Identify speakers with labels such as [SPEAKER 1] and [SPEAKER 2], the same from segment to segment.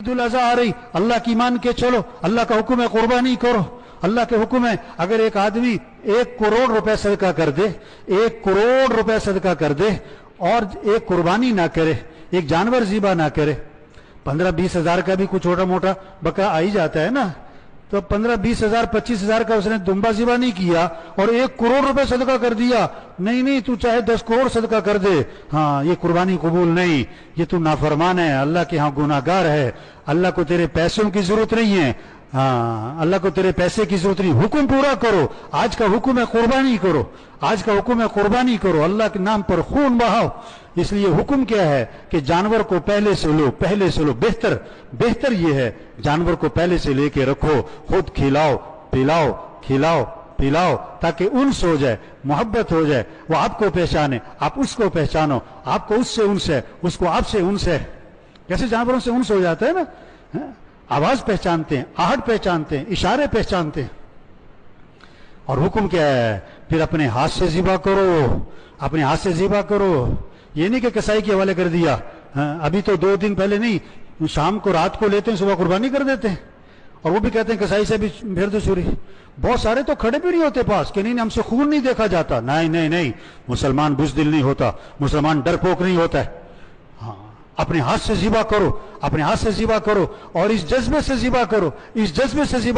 [SPEAKER 1] ईद उल अज़हा आ रही, अल्लाह की मान के चलो, अल्लाह का हुक्म है कुर्बानी करो, अल्लाह के हुक्म है। अगर एक आदमी 1 करोड़ रुपए सदका कर दे, 1 करोड़ रुपए सदका कर दे और एक कुर्बानी ना करे, एक जानवर ज़िबा ना करे, 15-20 हजार का भी कुछ छोटा मोटा बकरा आ ही जाता है ना, तो 15-20 हजार 25 हजार का उसने दुम्बा ज़िबा नहीं किया और 1 करोड़ रुपए सदका कर दिया, नहीं तू चाहे 10 करोड़ सदका कर दे, हाँ ये कुर्बानी कबूल नहीं, ये तू नाफरमान है, अल्लाह के यहाँ गुनाहगार है, अल्लाह को तेरे पैसों की जरूरत नहीं है, हाँ अल्लाह को तेरे पैसे की जरूरत नहीं, हुक्म पूरा करो, आज का हुक्म है कुर्बानी करो, आज का हुक्म है कुर्बानी करो, अल्लाह के नाम पर खून बहाओ। इसलिए हुक्म क्या है कि जानवर को पहले से लो, बेहतर ये है जानवर को पहले से लेके रखो, खुद खिलाओ पिलाओ ताकि उन्स हो जाए, मोहब्बत हो जाए, वो आपको पहचाने, आप उसको पहचानो, आपको उससे उन्स है, उसको आपसे उन्स है। जैसे जानवरों से उन्स हो जाता है ना, आवाज पहचानते हैं, आहट पहचानते हैं, इशारे पहचानते हैं। और हुक्म क्या है, फिर अपने हाथ से ज़िबा करो, ये नहीं कि कसाई के हवाले कर दिया। अभी तो 2 दिन पहले नहीं, शाम को रात को लेते हैं, सुबह कुर्बानी कर देते हैं, और वो भी कहते हैं कसाई से भी भेड़ दो चोरी। बहुत सारे तो खड़े भी नहीं होते पास कि नहीं हमसे खून नहीं देखा जाता, नहीं, मुसलमान बुज़दिल नहीं होता, मुसलमान डरपोक नहीं होता है। हाँ, अपने हाथ से ज़िबा करो और इस जज्बे से ज़िबा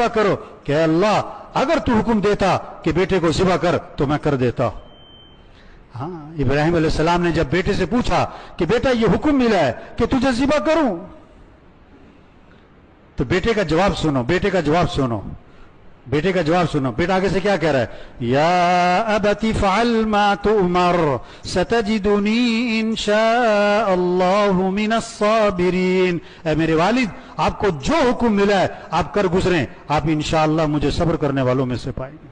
[SPEAKER 1] करो कि अल्लाह अगर तू हुक्म देता कि बेटे को ज़िबा कर तो मैं कर देता। हाँ, इब्राहिम अलैहिस्सलाम ने जब बेटे से पूछा कि बेटा ये हुक्म मिला है कि तुझे ज़िबा करूं, तो बेटे का जवाब सुनो, बेटा आगे से क्या कह रहा है, या अबती फ़अल मा तुअमर सतजिदुनी इंशाअल्लाहु मिनस साबिरीन। ऐ मेरे वालिद, आपको जो हुक्म मिला है आप कर गुजरें, आप इंशाअल्लाह मुझे सब्र करने वालों में से पाएंगे,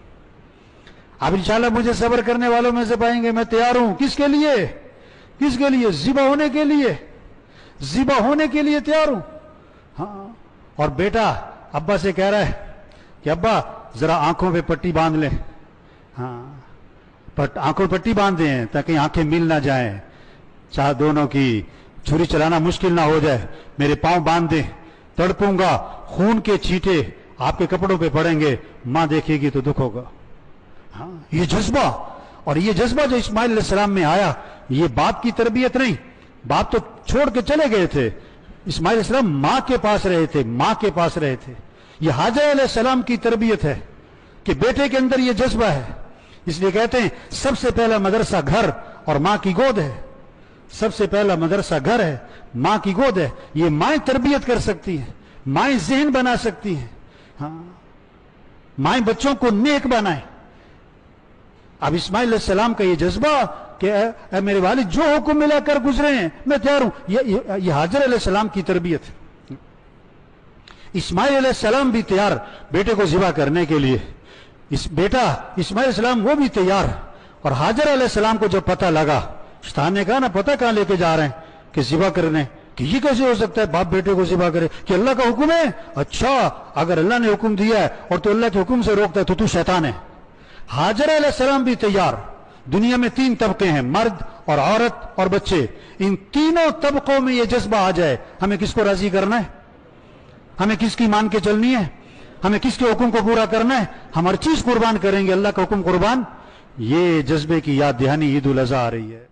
[SPEAKER 1] आप इंशाअल्लाह मुझे सब्र करने वालों में से पाएंगे। मैं तैयार हूं, किसके लिए? ज़िबा होने के लिए तैयार हूं। हाँ, और बेटा अब्बा से कह रहा है कि अब्बा जरा आंखों पे पट्टी बांध ले। हाँ, आंखों पे पट्टी बांध दें ताकि आंखें मिल ना जाएं, चाहे दोनों की छुरी चलाना मुश्किल ना हो जाए, मेरे पांव बांध दें, तड़पूंगा, खून के छींटे आपके कपड़ों पे पड़ेंगे, मां देखेगी तो दुख होगा। हाँ, ये जज्बा जो इस्माइल अलैहिस्सलाम में आया, ये बाप की तरबियत नहीं, बाप तो छोड़ के चले गए थे, इस्माइल अलैहिस्सलाम मां के पास रहे थे। ये हाजर अलैहिस्सलाम की तरबियत है कि बेटे के अंदर ये जज्बा है। इसलिए कहते हैं सबसे पहला मदरसा घर और मां की गोद है, सबसे पहला मदरसा घर है, मां की गोद है। ये माएं तरबियत कर सकती हैं, माएं ज़हन बना सकती हैं। हाँ, माएं बच्चों को नेक बनाए। अब इस्माइल अलैहिस्सलाम का ये जज्बा कि मेरे वालिद जो हुक्म मिला कर गुजरे हैं, मैं तैयार हूं, ये हाजर अलैहिस्सलाम की तरबियत है। इस्माइल अलैहिस्सलाम भी तैयार बेटे को ज़िबा करने के लिए, बेटा इस्माइल अलैहिस्सलाम वो भी तैयार। और हाजर अलैहिस्सलाम को जब पता लगा, शैतान ने कहा ना पता कहां लेके जा रहे हैं कि ज़िबा करने, कि ये कैसे हो सकता है बाप बेटे को ज़िबा करे, कि अल्लाह का हुक्म है। अच्छा, अगर अल्लाह ने हुक्म दिया है और तो अल्लाह के हुक्म से रोकता है तो तू शैतान है। हाजर अलैहिस्सलाम भी तैयार। दुनिया में 3 तबके हैं, मर्द और औरत और बच्चे। इन तीनों तबकों में ये जज्बा आ जाए, हमें किसको राजी करना है, हमें किसकी मान के चलनी है, हमें किसके हुक्म को पूरा करना है, हम हर चीज कुर्बान करेंगे, अल्लाह का हुक्म कुर्बान। ये जज्बे की याद दहानी ईद उल अज़हा आ रही है।